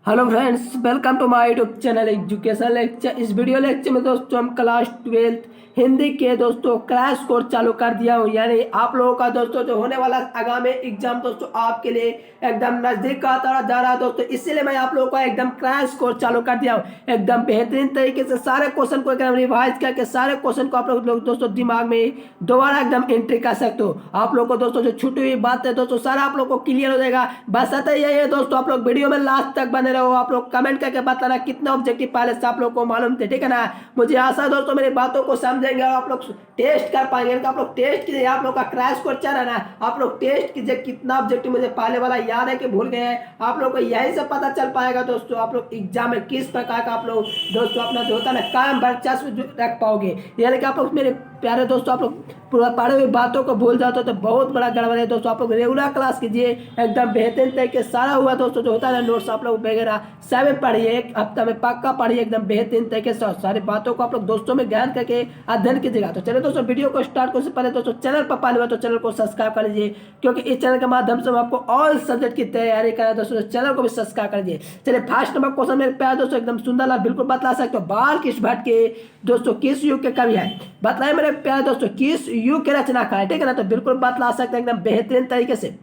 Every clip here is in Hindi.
Hello friends, welcome to my YouTube channel education lecture. इस वीडियो लेक्चर में दोस्तों हम क्लास 12 हिंदी के दोस्तों क्रैश कोर्स चालू कर दिया हूँ। यानी आप लोगों का दोस्तों जो होने वाला आगामी एग्जाम दोस्तों आपके लिए एकदम नजदीक का आता जा रहा है दोस्तों, इसीलिए मैं आप लोगों का एकदम क्रैश कोर्स चालू कर दिया हूँ। एकदम बेहतरीन तरीके से सारे क्वेश्चन को एकदम रिवाइज करके सारे क्वेश्चन को आप लोग दोस्तों दिमाग में दोबारा एकदम एंट्री कर सकते हो। आप लोग को दोस्तों जो छूटी हुई बात है दोस्तों सारा आप लोग को क्लियर हो जाएगा। बस आता ही है दोस्तों, आप लोग वीडियो में लास्ट तक बने रहो। आप लोग कमेंट करके बताना कितना ऑब्जेक्टिव पहले से आप लोग को मालूम थे, ठीक है ना। मुझे आशा है दोस्तों मेरी बातों को समझेंगे और आप लोग टेस्ट कर पाएंगे। आप लोग टेस्ट कीजिए, आप लोग का क्रैश कोर्स चल रहा है ना, आप लोग टेस्ट कीजिए कितना ऑब्जेक्टिव मुझे पहले वाला याद है कि भूल गए हैं। आप लोग को यही से पता चल पाएगा दोस्तों आप लोग एग्जाम में किस प्रकार का आप लोग दोस्तों अपना जो होता है ना काम वर्चस्व रख पाओगे। यानी कि आप लोग मेरे प्यारे दोस्तों आप लोग पूरा पढ़े हुई बातों को भूल जाते हो तो बहुत बड़ा गड़बड़ है दोस्तों। आप लोग रेगुलर क्लास कीजिए, एकदम बेहतरीन तरीके सारा हुआ दोस्तों जो होता है ना नोट्स आप लोग वगैरह सब पढ़िए, एक हफ्ता में पक्का पढ़िए एकदम बेहतरीन तरीके से। सारी बातों को आप लोग दोस्तों में ज्ञान करके अध्ययन कीजिएगा। तो चलिए दोस्तों वीडियो को स्टार्ट करने से पहले दोस्तों चैनल पर पहले हुआ तो चैनल को सब्सक्राइब कर लीजिए, क्योंकि इस चैनल के माध्यम से हम आपको ऑल सब्जेक्ट की तैयारी करें दोस्तों। चैनल को भी सब्सक्राइब कर लीजिए। चलिए फर्स्ट नंबर क्वेश्चन मेरे प्यारे दोस्तों एकदम सुंदर लाल बिल्कुल बतला सकते हो। बाल कृष्ण भट्ट के दोस्तों किस युग के कवि है? बताइए मेरे प्यारे दोस्तों किस युग के रचनाकार है, ठीक है ना। तो बिल्कुल बतला सकते हैं एकदम बेहतरीन तरीके से।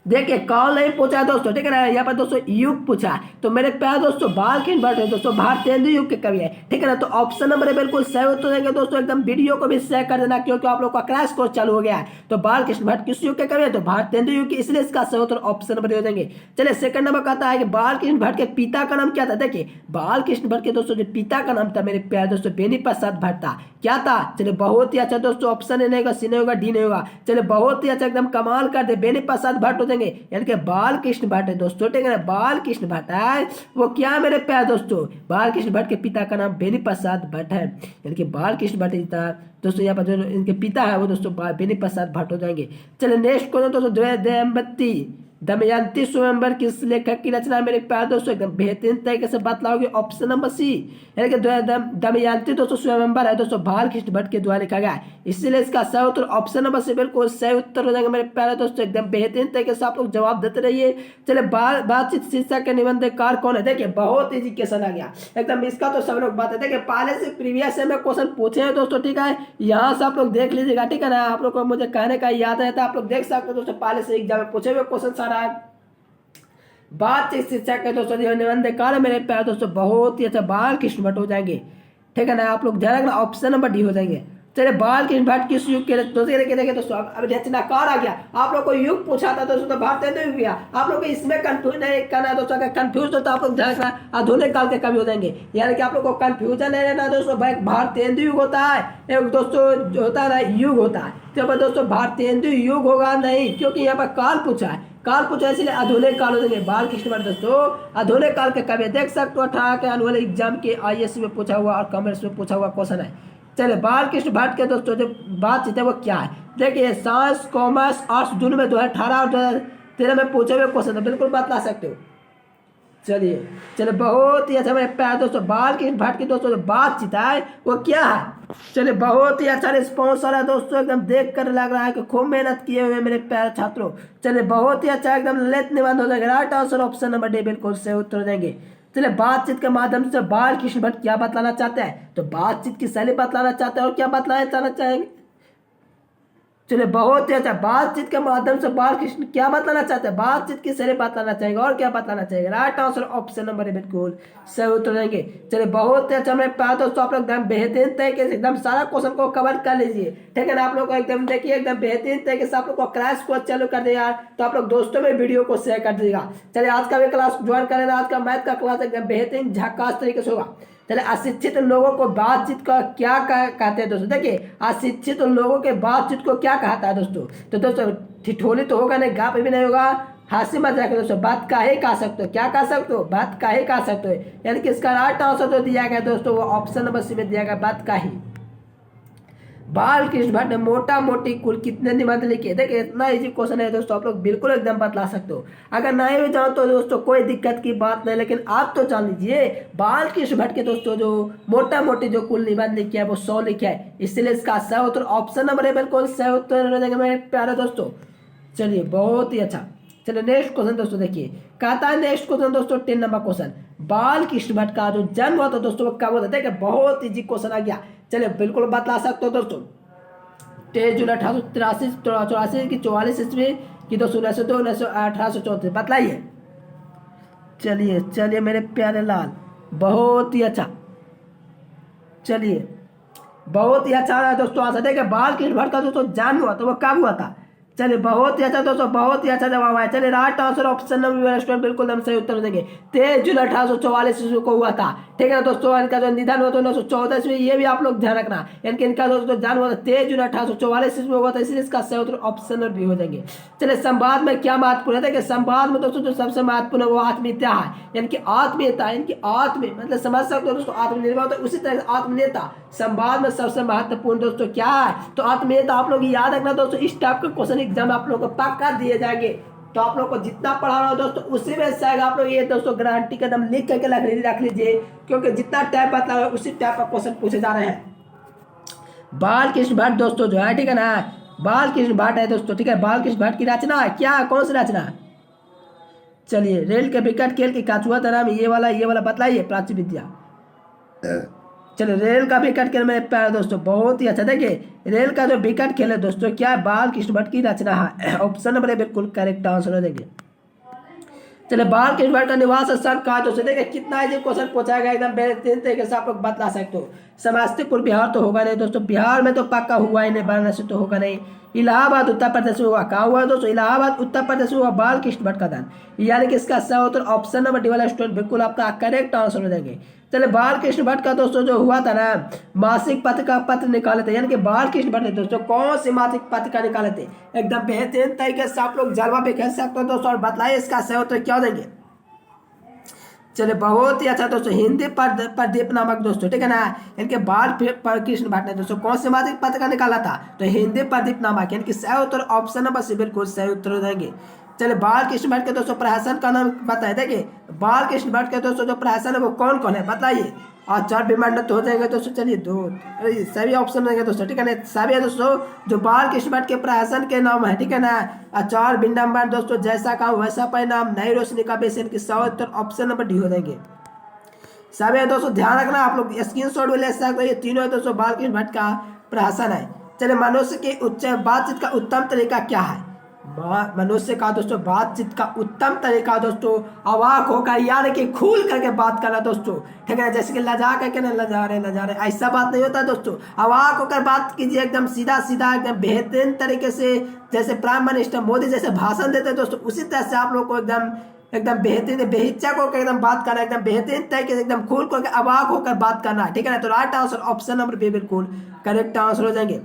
देखिए कॉल नहीं पूछा है दोस्तों, ठीक है ना, यहाँ पर दोस्तों युग पूछा है। तो मेरे प्यारे दोस्तों बाल कृष्ण भट्ट है दोस्तों भारतेंदु युग के कवि है, ठीक है ना। तो ऑप्शन नंबर बिल्कुल सही उत्तर देंगे दोस्तों। एकदम वीडियो को भी शेयर कर देना, क्योंकि आप लोग का क्रैश कोर्स चालू हो गया है। तो बाल कृष्ण भट्ट किस युग के कवि है? तो भारतेंदु युग की, इसलिए इसका सही उत्तर ऑप्शन नंबर दे देंगे। चलिए सेकंड नंबर कहता है कि बाल कृष्ण भट्ट के पिता का नाम क्या था? देखिए बाल कृष्ण भट्ट के दोस्तों जो पिता का नाम था मेरे प्यारे दोस्तों बेनी प्रसाद भट्ट था। क्या था? चलिए बहुत ही अच्छा दोस्तों, ऑप्शन ए नहीं होगा, सी नहीं होगा, डी नहीं होगा। चलिए बहुत ही अच्छा एकदम कमाल कर दे, बेनी प्रसाद भट्ट हो जाएंगे। यानी कि बाल कृष्ण भट्ट है दोस्तों, ठीक है ना। बाल कृष्ण भट्ट है वो क्या मेरे प्यारे दोस्तों, बाल कृष्ण भट्ट के पिता का नाम बेनी प्रसाद भट्ट है। यानी कि बाल कृष्ण भट्ट दोस्तों यहाँ पर जो इनके पिता है वो दोस्तों बेनी प्रसाद भट्ट हो जाएंगे। चलिए नेक्स्ट क्वेश्चन दोस्तों दमयंती स्वयंवर किस लेखक की रचना है मेरे प्यारे दोस्तों? एकदम बेहतरीन तरीके से बतलाओगे ऑप्शन नंबर सी। यानी कि दमयंती दोस्तों स्वयंवर है दोस्तों बाल कृष्ण भट्ट के द्वारा लिखा गया है, इसलिए इसका सही उत्तर ऑप्शन नंबर सी बिल्कुल सही उत्तर हो जाएगा मेरे प्यारे दोस्तों। एकदम बेहतरीन तरीके से आप लोग जवाब देते रहिए। चलिए बातचीत शीर्षक के निबंधकार कौन है? देखिए बहुत इजी क्वेश्चन आ गया एकदम, इसका तो सब लोग बात है। देखिए पहले से प्रीवियस में क्वेश्चन पूछे हैं दोस्तों, ठीक है, यहाँ से आप लोग देख लीजिएगा, ठीक है ना। आप लोग को मुझे कहने का याद रहता है, आप लोग देख सकते हो दोस्तों पहले से एग्जाम में पूछे हुए क्वेश्चन सारा बातचीत शिक्षा के दोस्तों निबंधकार मेरे प्यारे दोस्तों बहुत ही अच्छा बाल कृष्ण भट्ट हो जाएंगे, ठीक है ना। आप लोग ध्यान रखना ऑप्शन नंबर डी हो जाएंगे। चलिए बाल कृष्ण भट्ट किस युग के दोस्तों अब रचनाकार आ गया। आप लोग को युग पूछा था दोस्तों तो भारतेंदु युग गया। आप लोग को इसमें कंफ्यूज नहीं करना है दोस्तों, अगर कंफ्यूज हो तो आप लोग ध्यान रखना आधुनिक काल के कवि हो जाएंगे। यानी कि आप लोग को कंफ्यूजन नहीं रहना दोस्तों, भाई भारतेंदु युग होता है एक दोस्तों जो होता है ना युग होता है, तो दोस्तों भारतेंदु युग होगा नहीं, क्योंकि यहाँ पर काल पूछा है, काल पूछा इसलिए आधुनिक काल हो जाएंगे। बाल कृष्ण भट्ट दोस्तों आधुनिक काल के कवि देख सकते हो 18 के अनुअल एग्जाम के IAS में पूछा हुआ और कॉमर्स में पूछा हुआ क्वेश्चन है। चलिए बाल कृष्ण भट्ट के दोस्तों जो बातचीत है वो क्या है? देखिए साइंस कॉमर्स आर्ट्स दोनों में 2018 और 2013 में पूछे हुए क्वेश्चन है, बिल्कुल बतला सकते हो। चलिए बहुत ही अच्छा मेरे प्यारे दोस्तों बाल कृष्ण भट्ट की दोस्तों जो बातचीत है वो क्या है? चलिए बहुत ही अच्छा रिस्पॉन्स आ रहा है दोस्तों, एकदम देख कर लग रहा है कि खूब मेहनत किए हुए मेरे प्यारे छात्रों। चलिए बहुत ही अच्छा एकदम लेत निबंध हो जाएगा। Right answer option number D बिल्कुल सही उत्तर हो जाएंगे। चलिए बातचीत के माध्यम से बाल कृष्ण भट्ट क्या बतलाना चाहते हैं? तो बातचीत की शैली बतलाना चाहते हैं और क्या बतलाना चाहेंगे? चलिए बहुत ही अच्छा बातचीत के माध्यम से बाल कृष्ण क्या बतलाना चाहते हैं? बातचीत की शैली बतलाना चाहेंगे और क्या बतलाना चाहेंगे? राइट आंसर ऑप्शन नंबर बिल्कुल सही उत्तर देंगे। चलिए बहुत ही अच्छा मेरे प्यारे दोस्तों आप लोग एकदम बेहतरीन तरीके से एकदम सारा क्वेश्चन को कवर कर लीजिए, ठीक है ना। आप लोग को एकदम देखिए एकदम बेहतरीन तरीके से आप लोग को क्रैश कोर्स चालू कर दिया यार, तो आप लोग दोस्तों में वीडियो को शेयर कर दीजिएगा। चलिए आज का भी क्लास ज्वाइन कर लेना, आज का मैथ का क्लास एकदम बेहतरीन झकास तरीके से होगा। चलिए अशिक्षित लोगों को बातचीत का क्या कहते हैं दोस्तों? देखिए अशिक्षित लोगों के बातचीत को क्या कहता है दोस्तों? तो दोस्तों ठिठोली तो होगा नहीं, गाप भी नहीं होगा, हंसी मजाक दोस्तों बात का ही कह सकते हो। क्या कह सकते हो? बात का ही कह सकते हो। यानी कि इसका राइट आंसर तो दिया गया दोस्तों वो ऑप्शन नंबर सी में दिया गया बात का ही। बाल कृष्ण भट्ट ने मोटा मोटी कुल कितने निबंध लिखे? देखिए इतना इजी क्वेश्चन है दोस्तों, आप लोग बिल्कुल एकदम बतला सकते हो। अगर नहीं भी जाओ तो दोस्तों कोई दिक्कत की बात नहीं, लेकिन आप तो जान लीजिए बाल कृष्ण भट्ट के दोस्तों जो मोटा मोटी जो कुल निबंध लिखे है वो 100 लिखे है, इसलिए इसका सही उत्तर ऑप्शन नंबर है बिल्कुल सही उत्तर हो जाएगा मेरे प्यारे दोस्तों। चलिए बहुत ही अच्छा। चलिए नेक्स्ट क्वेश्चन दोस्तों देखिए, कहता है नेक्स्ट क्वेश्चन दोस्तों 10 नंबर क्वेश्चन, बाल कृष्ण भट्ट का जो जन्म हुआ था दोस्तों वो कब हुआ था। देखिए बहुत इजी क्वेश्चन आ गया, चलिए बिल्कुल बतला सकते हो दोस्तों। 23 जून 1883 की 44 ईस्वी की दोस्तों 1902 1834 बतलाइए। चलिए चलिए मेरे प्यारे लाल, बहुत ही अच्छा, चलिए बहुत ही अच्छा है दोस्तों आंसर। देखिए बाल कृष्ण भट्ट का दोस्तों जन्म हुआ था वो कब हुआ था। चलिए बहुत ही अच्छा दोस्तों, बहुत ही अच्छा जवाब आया। चलिए right answer option number student बिल्कुल हम सही उत्तर देंगे। 23 जून 1844 ईस्वी को हुआ था, ठीक है ना दोस्तों। इनका जो निधन हुआ था 1914 ईस्वी, ये भी आप लोग ध्यान रखना। इनका दोस्तों जन्म हुआ था 23 जून 1844 ईस्वी में हुआ था, इसलिए इसका सही उत्तर ऑप्शन नंबर बी हो जाएंगे। चलिए संवाद में क्या महत्वपूर्ण है। देखिए संवाद में दोस्तों जो सबसे महत्वपूर्ण है वो आत्मीयता है, यानी कि आत्मीयता, इनकी आत्म मतलब समझ सकते हो दोस्तों आत्मनिर्भर होता है, उसी तरह से आत्मीयता संवाद में सबसे महत्वपूर्ण दोस्तों क्या है, तो आत्मीयता। आप लोग याद रखना दोस्तों, इस टाइप का क्वेश्चन एग्जाम आप लोगों को पक्का दिए जाएंगे। तो आप लोग को जितना पढ़ा रहा हो दोस्तों उसी में से आप लोग ये दोस्तों गारंटी का एकदम लिख करके रख लीजिए, क्योंकि जितना टाइप बता रहा है उसी टाइप का क्वेश्चन पूछे जा रहे हैं। बाल कृष्ण भट्ट दोस्तों जो है, ठीक है ना, बाल कृष्ण भट्ट है दोस्तों, ठीक है। बाल कृष्ण भट्ट की रचना है क्या, कौन सी रचना है। चलिए रेल के विकट खेल की काचुआ नाम, ये वाला बतलाइए प्राची विद्या। चलिए रेल का विकट खेल मेरे प्यारे दोस्तों बहुत ही अच्छा। देखिए रेल का जो विकट खेल है दोस्तों क्या है, बाल कृष्ण भट्ट की रचना है। ऑप्शन नंबर बिल्कुल करेक्ट आंसर हो देंगे। चलिए बाल कृष्ण भट्ट का निवास स्थान कहाँ है दोस्तों। देखिए कितना इजी क्वेश्चन पूछा गया, एकदम बेहतरीन तरीके से आप लोग बतला सकते हो। समस्तीपुर बिहार तो होगा नहीं दोस्तों, बिहार में तो पक्का हुआ ही नहीं, वाराणसी तो होगा नहीं। इलाहाबाद उत्तर प्रदेश में हुआ, कहाँ हुआ दोस्तों, इलाहाबाद उत्तर प्रदेश में हुआ बाल कृष्ण भट्ट का दान, यानी कि इसका सही उत्तर ऑप्शन नंबर डी वाला स्टूडेंट बिल्कुल आपका करेक्ट आंसर हो जाएंगे। चलिए बाल कृष्ण भट्ट का दोस्तों जो हुआ था ना, मासिक पत्र निकाले थे, यानी कि बाल कृष्ण भट्ट ने दोस्तों कौन सी मासिक पत्रिका निकाले थे। एकदम बेहतरीन तरीके से आप लोग जलवा भी कह सकते हो दोस्तों, और बताइए इसका सही उत्तर क्या देंगे। चलिए बहुत ही अच्छा दोस्तों, हिंदी प्रदीप नामक दोस्तों, ठीक है ना। इनके बाल कृष्ण भट्ट ने दोस्तों कौन से मासिक पत्रिका निकाला था, तो हिंदी प्रदीप नामक, यानी कि सही उत्तर ऑप्शन नंबर सी बिल्कुल सही उत्तर हो जाएंगे। चलिए बाल कृष्ण भट्ट के दोस्तों प्रहसन का नाम बताए। देखिए बाल कृष्ण भट्ट के दोस्तों जो प्रहसन है वो कौन कौन है बताइए, और 4 विमंडल हो जाएंगे दोस्तों। चलिए 2 सभी ऑप्शन रहेंगे दोस्तों, ठीक है ना। सभी है दोस्तों जो बाल कृष्ण भट्ट के प्रहसन के नाम है, ठीक है ना। आचार विडम्बन दोस्तों, जैसा काम वैसा परिणाम, नई रोशनी का बेसन की सही उत्तर ऑप्शन नंबर डी हो जाएंगे। सभी है दोस्तों ध्यान रखना, आप लोग स्क्रीनशॉट भी ले सकते हो। ये तीनों है दोस्तों बाल कृष्ण भट्ट का प्रहसन है। चलिए मनुष्य की उच्च बातचीत का उत्तम तरीका क्या है। मनुष्य का दोस्तों बातचीत का उत्तम तरीका दोस्तों अवाक होकर, यानी कि खुल करके बात करना दोस्तों, ठीक है ना। जैसे कि लजा करके ना लजा रहे ऐसा बात नहीं होता दोस्तों। अवाक होकर बात कीजिए, एकदम सीधा एकदम बेहतरीन तरीके से, जैसे प्राइम मिनिस्टर मोदी जैसे भाषण देते हैं दोस्तों, उसी तरह से आप लोग को एकदम बेहतरीन बेहिचक होकर एकदम बात करना, एकदम बेहतरीन तरीके से एकदम खुल करके अवाक होकर बात करना, ठीक है ना। तो right answer option number B बिल्कुल करेक्ट आंसर हो जाएंगे।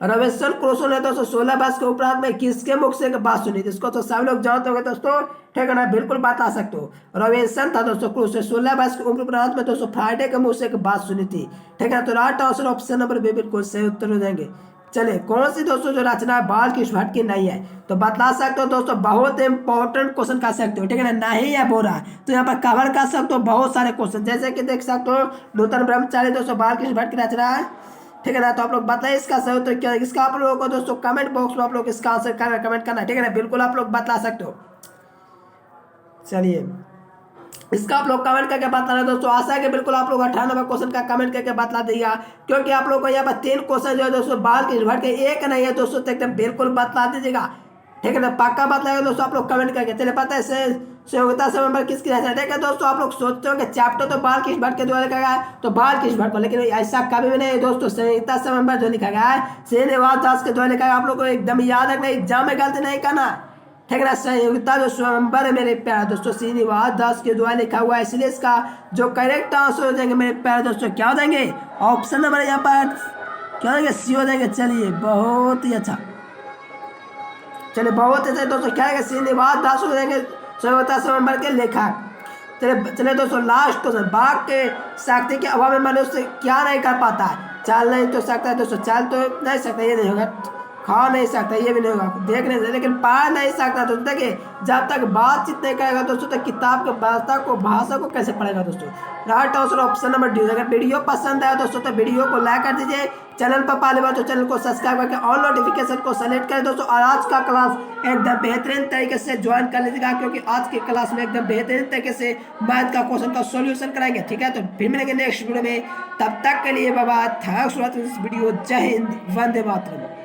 रविशंकर क्रोसो ने दोस्तों 16 वर्ष के उपरांत में किसके मुख से बात सुनी थी, इसको तो सभी लोग जानते होंगे दोस्तों, ठीक है ना, बिल्कुल बता सकते हो। रविशंकर था दोस्तों क्रोसो, 16 वर्ष के उम्र उपरांत में दोस्तों फ्राइडे के मुख से बात सुनी थी, ठीक है ना। तो right answer option number B बिल्कुल सही उत्तर हो जाएंगे। चलिए कौन सी दोस्तों जो रचना बाल कृष्ण भट्ट की नहीं है, तो बता सकते हो दोस्तों, बहुत इंपॉर्टेंट क्वेश्चन कर सकते हो, ठीक है ना। नहीं है बोल रहा है तो यहाँ पर कवर कर सकते हो बहुत सारे क्वेश्चन, जैसे कि देख सकते हो नूतन ब्रह्मचारी दोस्तों बाल कृष्ण भट्ट की रचना है, ठीक है ना। तो आप लोग बताइए इसका सही उत्तर क्या है। इसका आप लोगों को दोस्तों कमेंट बॉक्स में आप लोग इसका आंसर कमेंट करना, ठीक है ना, बिल्कुल आप लोग बता सकते हो। चलिए इसका आप लोग कमेंट करके बता रहे दोस्तों, आशा है कि बिल्कुल आप लोग 98 क्वेश्चन का कमेंट करके बता दिया, क्योंकि आप लोग को यहाँ पर 3 क्वेश्चन जो है दोस्तों बाल कृष्ण भट्ट के, एक नहीं है दोस्तों, तो एकदम बिल्कुल बता दीजिएगा, ठीक है ना, पक्का बतलाएगा दोस्तों आप लोग कमेंट करके। चलिए पता है संयोगिता समन्वय किसकी रचना है। देखिए दोस्तों आप लोग सोचते हो कि चैप्टर तो बाल कृष्ण भट्ट के द्वारा लिखा गया है, तो बाल कृष्ण भट्ट को, लेकिन ऐसा कभी भी नहीं है दोस्तों। संयोगिता समन्वय जो लिखा गया है श्रीनिवास दास के द्वारा लिखा गया, आप लोग को एकदम याद रखना, एग्जाम में गलती नहीं करना, ठीक है ना। संयोगिता जो स्वयंवर है मेरे प्यारे दोस्तों श्रीनिवास दास के द्वारा लिखा हुआ है, इसलिए इसका जो करेक्ट आंसर हो जाएंगे मेरे प्यारे दोस्तों क्या हो जाएंगे, ऑप्शन नंबर यहाँ पर क्या हो जाएंगे, सी हो जाएंगे। चलिए बहुत ही अच्छा, चलिए बहुत अच्छा दोस्तों क्या है, श्रीनिवास दास हो जाएंगे संयोगिता स्वयंवर के लेखक। चलिए दोस्तों लास्ट क्वेश्चन, बाघ के शक्ति के अभाव में मनुष्य क्या नहीं कर पाता है। चाल नहीं तो सकता है दोस्तों, चाल तो नहीं सकता, ये नहीं होगा, खा नहीं सकता, ये भी नहीं होगा, देख नहीं सकता, लेकिन पढ़ नहीं सकता। दोस्तों देखिए, जब तक बातचीत नहीं करेगा दोस्तों, तो किताब के भाषा को कैसे पढ़ेगा दोस्तों। Right answer option number D. अगर वीडियो पसंद आया दोस्तों तो वीडियो को लाइक कर दीजिए, चैनल पर पहली बार तो चैनल को सब्सक्राइब करके ऑल नोटिफिकेशन को सेलेक्ट करें दोस्तों। और आज का क्लास एकदम बेहतरीन तरीके से ज्वाइन कर लीजिएगा, क्योंकि आज के क्लास में एकदम बेहतरीन तरीके से मैथ का क्वेश्चन का सॉल्यूशन कराएंगे, ठीक है। तो फिर मिलेंगे नेक्स्ट वीडियो में, तब तक के लिए bye bye, thanks for watching this video. जय हिंद, वंदे मातरम।